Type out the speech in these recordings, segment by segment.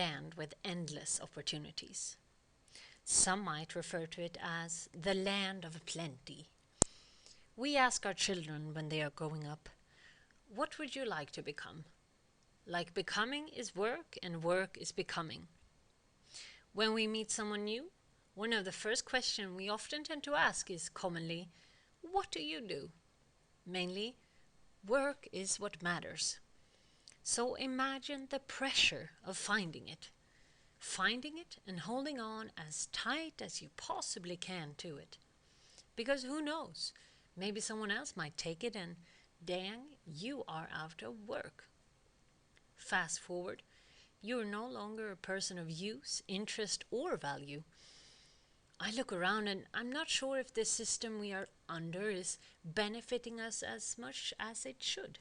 land with endless opportunities. Some might refer to it as the land of plenty. We ask our children when they are growing up, what would you like to become? Like becoming is work and work is becoming. When we meet someone new, one of the first questions we often tend to ask is commonly, what do you do? Mainly, work is what matters. So imagine the pressure of finding it. Finding it and holding on as tight as you possibly can to it. Because who knows, maybe someone else might take it and dang, you are out of work. Fast forward, you're no longer a person of use, interest, or value. I look around and I'm not sure if this system we are under is benefiting us as much as it should.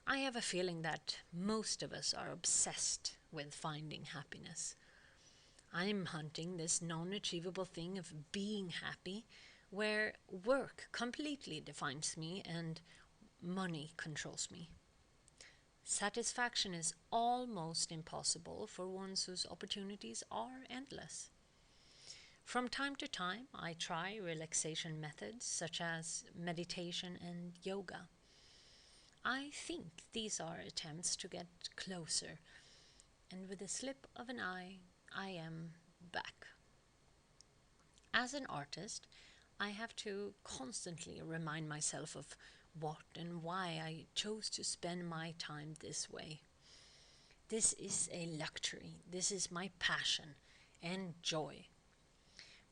I have a feeling that most of us are obsessed with finding happiness. I'm hunting this non achievable thing of being happy, where work completely defines me and money controls me. Satisfaction is almost impossible for ones whose opportunities are endless. From time to time, I try relaxation methods such as meditation and yoga. I think these are attempts to get closer, and with a slip of an eye, I am back. As an artist, I have to constantly remind myself of what and why I chose to spend my time this way. This is a luxury, this is my passion and joy.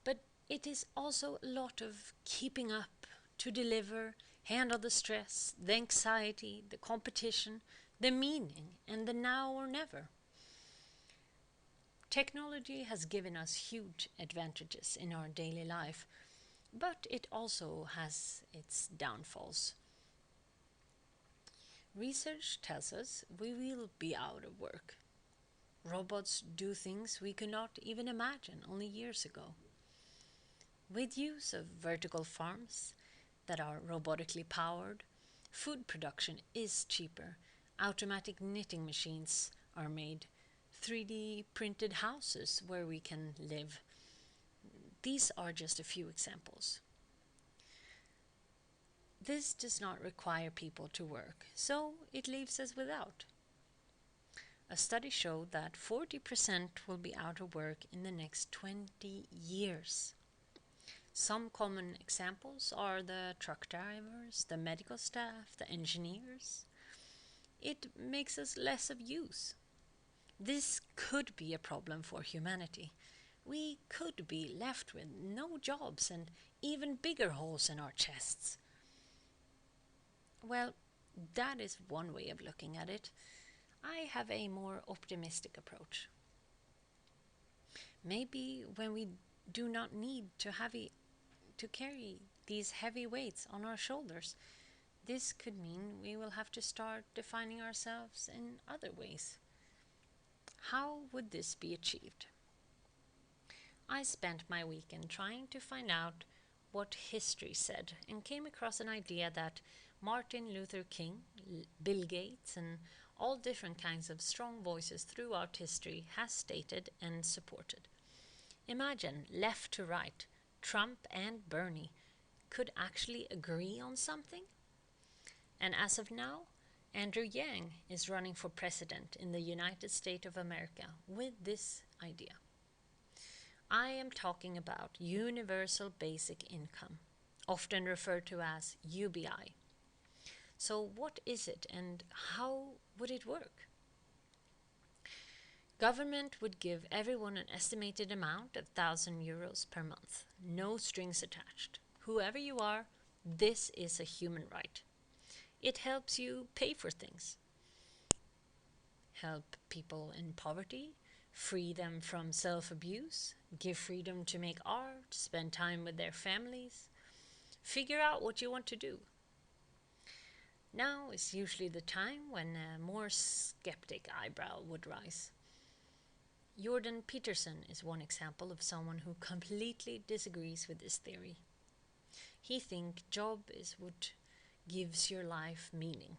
But it is also a lot of keeping up to deliver, handle the stress, the anxiety, the competition, the meaning, and the now or never. Technology has given us huge advantages in our daily life, but it also has its downfalls. Research tells us we will be out of work. Robots do things we could not even imagine only years ago. With use of vertical farms that are robotically powered, food production is cheaper. Automatic knitting machines are made. 3D printed houses where we can live. These are just a few examples. This does not require people to work, so it leaves us without. A study showed that 40% will be out of work in the next 20 years. Some common examples are the truck drivers, the medical staff, the engineers. It makes us less of use. This could be a problem for humanity. We could be left with no jobs and even bigger holes in our chests. Well, that is one way of looking at it. I have a more optimistic approach. Maybe when we do not need to carry these heavy weights on our shoulders, this could mean we will have to start defining ourselves in other ways. How would this be achieved? I spent my weekend trying to find out what history said and came across an idea that Martin Luther King, Bill Gates, and all different kinds of strong voices throughout history has stated and supported. Imagine left to right, Trump and Bernie could actually agree on something? And as of now, Andrew Yang is running for president in the United States of America with this idea. I am talking about Universal Basic Income, often referred to as UBI. So what is it and how would it work? Government would give everyone an estimated amount of €1,000 per month, no strings attached. Whoever you are, this is a human right. It helps you pay for things, help people in poverty, free them from self-abuse, give freedom to make art, spend time with their families. Figure out what you want to do. Now is usually the time when a more skeptic eyebrow would rise. Jordan Peterson is one example of someone who completely disagrees with this theory. He thinks job is what gives your life meaning.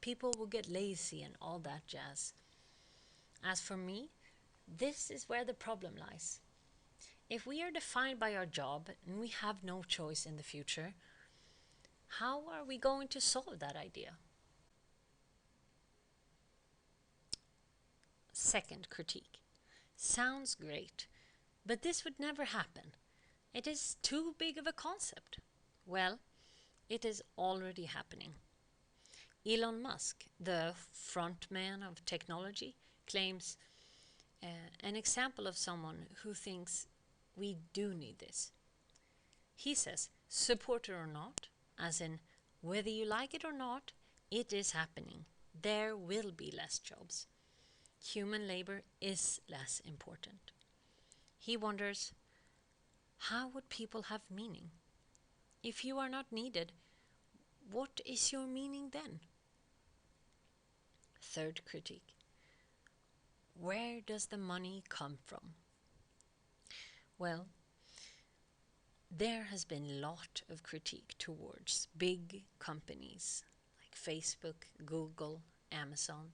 People will get lazy and all that jazz. As for me, this is where the problem lies. If we are defined by our job and we have no choice in the future, how are we going to solve that idea? Second critique. Sounds great, but this would never happen. It is too big of a concept. Well, it is already happening. Elon Musk, the frontman of technology, claims an example of someone who thinks we do need this. He says, support it or not, as in, whether you like it or not, it is happening. There will be less jobs. Human labor is less important. He wonders, how would people have meaning? If you are not needed, what is your meaning then? Third critique. Where does the money come from? Well, there has been a lot of critique towards big companies like Facebook, Google, Amazon.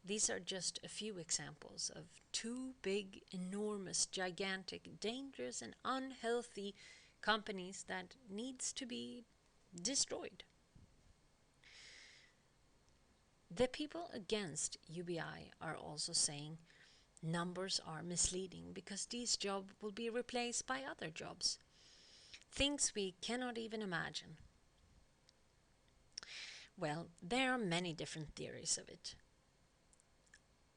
These are just a few examples of two big, enormous, gigantic, dangerous and unhealthy companies that needs to be destroyed. The people against UBI are also saying numbers are misleading because these jobs will be replaced by other jobs. Things we cannot even imagine. Well, there are many different theories of it.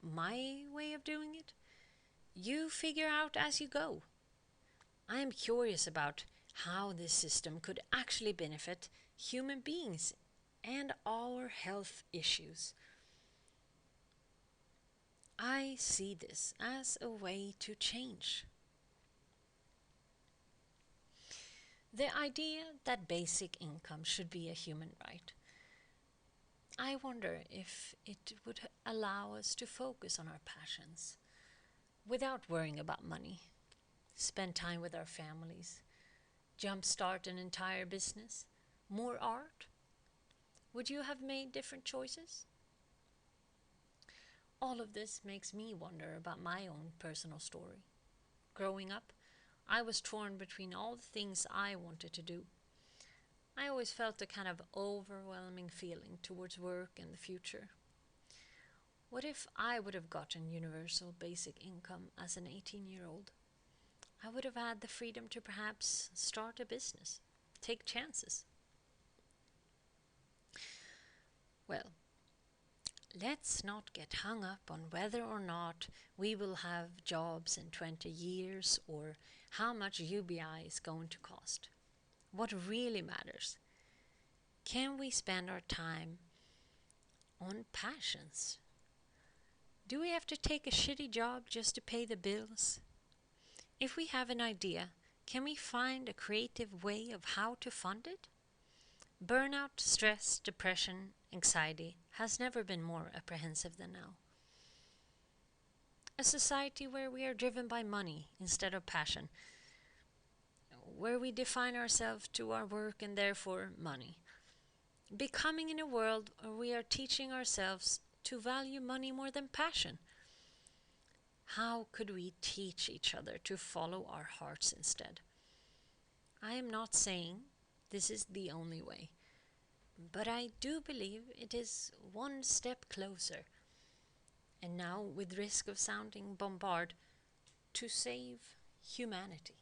My way of doing it? You figure out as you go. I am curious about how this system could actually benefit human beings and our health issues. I see this as a way to change. The idea that basic income should be a human right. I wonder if it would allow us to focus on our passions without worrying about money, spend time with our families, jumpstart an entire business, more art. Would you have made different choices? All of this makes me wonder about my own personal story. Growing up, I was torn between all the things I wanted to do. I always felt a kind of overwhelming feeling towards work and the future. What if I would have gotten universal basic income as an 18-year-old? I would have had the freedom to perhaps start a business, take chances. Well, let's not get hung up on whether or not we will have jobs in 20 years or how much UBI is going to cost. What really matters? Can we spend our time on passions? Do we have to take a shitty job just to pay the bills? If we have an idea, can we find a creative way of how to fund it? Burnout, stress, depression, anxiety has never been more apprehensive than now. A society where we are driven by money instead of passion, where we define ourselves to our work and therefore money. Becoming in a world where we are teaching ourselves to value money more than passion. How could we teach each other to follow our hearts instead? I am not saying this is the only way, but I do believe it is one step closer, and now with risk of sounding bombard, to save humanity.